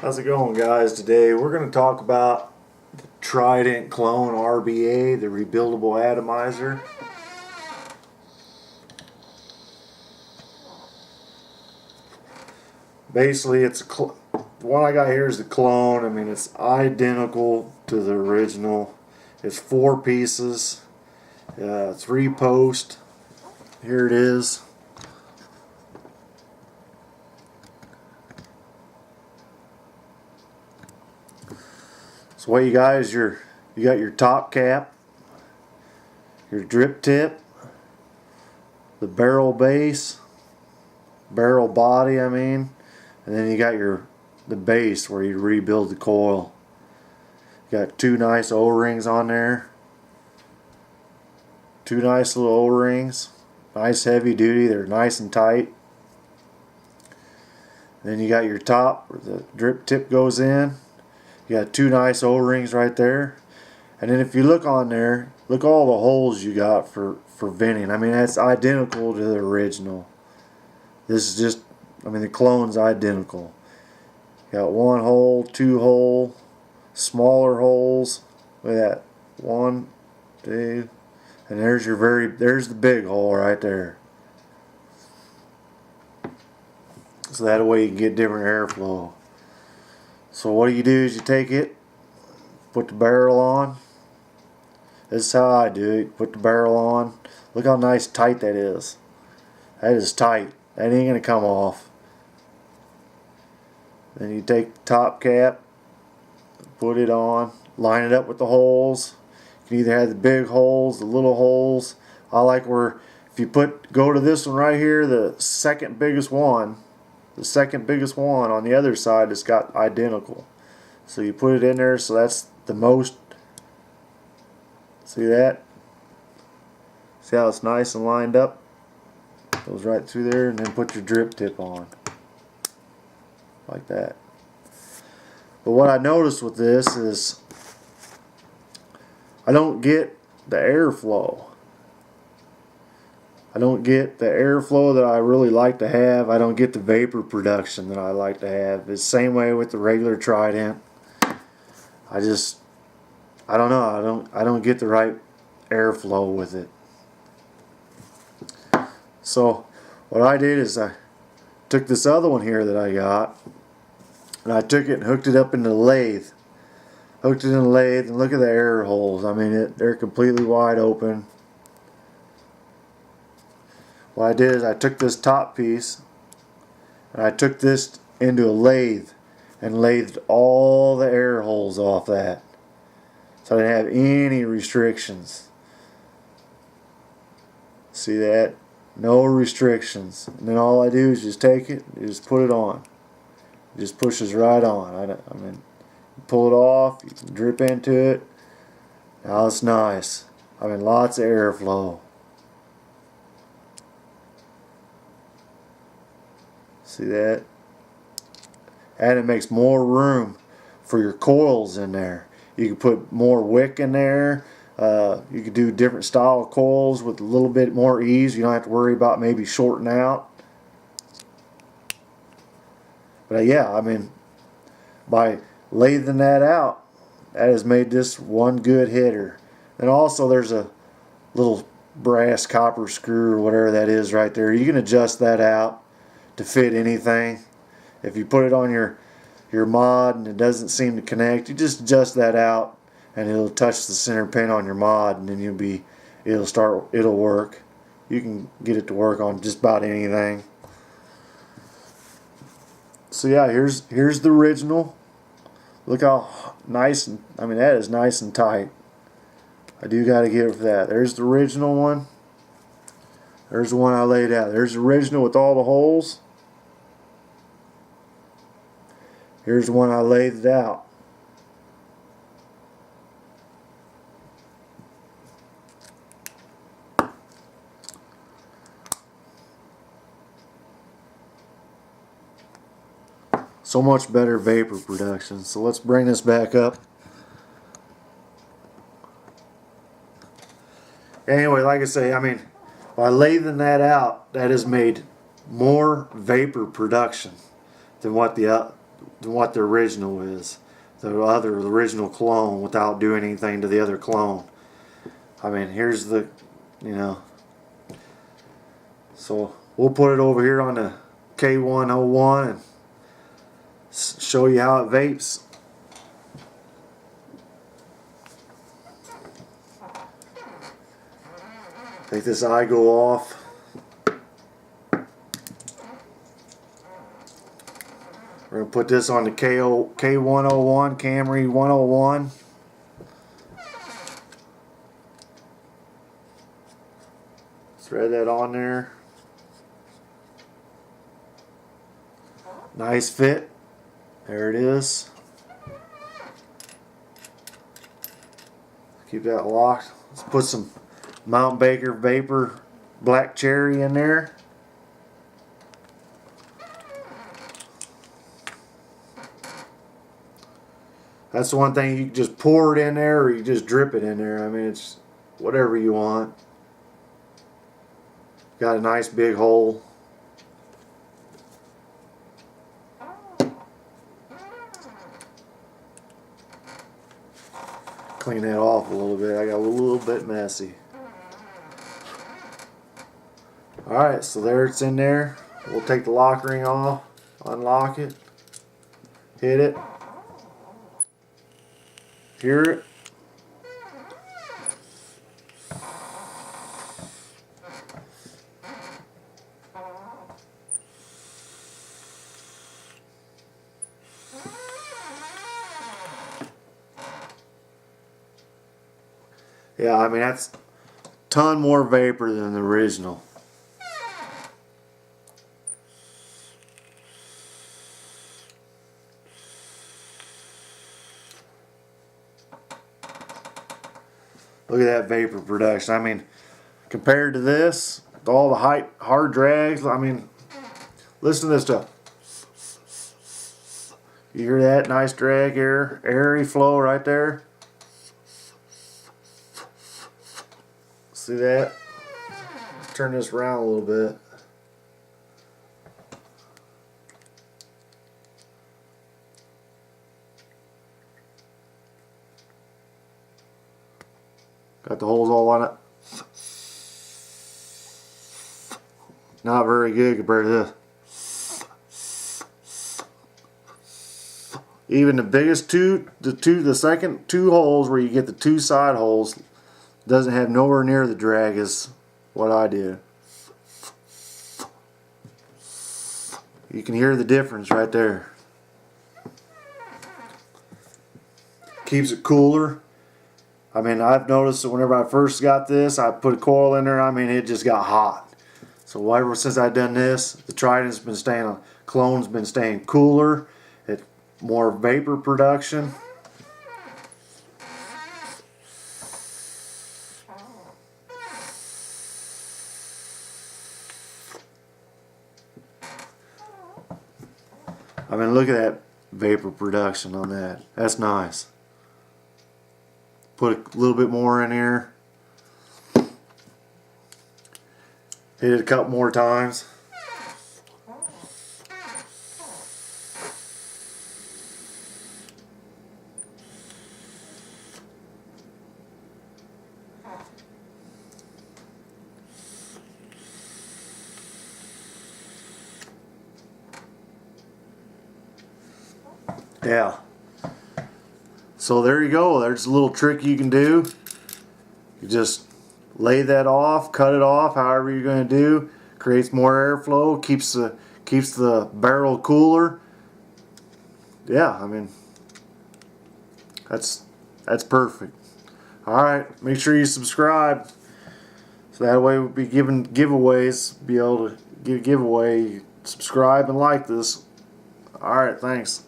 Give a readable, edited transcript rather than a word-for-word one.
How's it going, guys? Today we're going to talk about the Trident Clone RBA, the rebuildable atomizer. Basically, it's what I got here is the clone. I mean, it's identical to the original. It's 4 pieces, 3 posts. Here it is. So what you got is you got your top cap, your drip tip, the barrel base, barrel body and then you got the base where you rebuild the coil. You got 2 nice O-rings on there. 2 nice little O-rings. Nice heavy duty, they're nice and tight. Then you got your top where the drip tip goes in. You got 2 nice O-rings right there. And then if you look on there, look all the holes you got for venting. I mean, that's identical to the original. This is just, the clone's identical. You got 1 hole, 2 hole, smaller holes. Look at that. 1, 2, and there's there's the big hole right there. So that way you can get different airflow. So what you do is you take it, put the barrel on. This is how I do it. Put the barrel on. Look how nice tight that is. That is tight. That ain't gonna come off. Then you take the top cap, put it on, line it up with the holes. You can either have the big holes, the little holes. I like where if you go to this one right here, the second biggest one on the other side has got identical. So you put it in there, so that's the most. See that? See how it's nice and lined up? Goes right through there, and then put your drip tip on. Like that. But what I noticed with this is I don't get the airflow. I don't get the airflow that I really like to have. I don't get the vapor production that I like to have. It's the same way with the regular Trident. I don't know. I don't get the right airflow with it. So what I did is I took this other one here that I got, and I took it and hooked it up into the lathe. Hooked it in the lathe, and look at the air holes. They're completely wide open. What I did is I took this top piece and I took this into a lathe and lathed all the air holes off that. So I didn't have any restrictions. See that? No restrictions. And then all I do is just take it and just put it on. It just pushes right on. You pull it off, you can drip into it. Now it's nice. Lots of airflow. See that? And it makes more room for your coils in there. You can put more wick in there. You could do different style of coils with a little bit more ease. You don't have to worry about maybe shorting out. But yeah, by lathing that out, that has made this one good hitter. And also there's a little brass copper screw or whatever that is right there. You can adjust that out to fit anything. If you put it on your mod and it doesn't seem to connect, you just adjust that out and it'll touch the center pin on your mod, and then it'll work. You can get it to work on just about anything. So yeah, here's the original. Look how nice, that is nice and tight. I do gotta give it for that. There's the original one. There's the one I laid out. There's the original with all the holes. Here's the one I laid it out. So much better vapor production. So let's bring this back up. Anyway, like I say, by lathing that out, that has made more vapor production than what the than what the original is. The original clone, without doing anything to the other clone. I mean, here's the, you know. So we'll put it over here on the K101 and show you how it vapes. Take this eye go off. We're going to put this on the K101, Camry 101. Thread that on there. Nice fit. There it is. Keep that locked. Let's put some Mount Baker Vapor Black Cherry in there. That's the one thing, you can just pour it in there or you just drip it in there. I mean, it's whatever you want. Got a nice big hole. Clean that off a little bit. I got a little bit messy. Alright, so there it's in there. We'll take the lock ring off, unlock it, hit it, hear it. Yeah, I mean, that's a ton more vapor than the original. Look at that vapor production. I mean, compared to this, with all the hard drags, I mean, listen to this stuff. You hear that nice drag, airy flow right there? See that? Turn this around a little bit. Got the holes all on it. Not very good compared to this. Even the biggest the second two holes where you get the two side holes doesn't have nowhere near the drag as what I did. You can hear the difference right there. Keeps it cooler. I mean, I've noticed that whenever I first got this, I put a coil in there, I mean, it just got hot. So ever since I've done this, the trident's been staying, clone's been staying cooler. It's more vapor production. I mean, look at that vapor production on that. That's nice. Put a little bit more in here. Hit it a couple more times. Yeah. So there you go. There's a little trick you can do. You just lay that off, cut it off, however you're going to do. Creates more airflow, keeps the barrel cooler. Yeah, I mean, that's perfect. All right, make sure you subscribe, so that way we'll be giving giveaways. Be able to give a giveaway. Subscribe and like this. All right, thanks.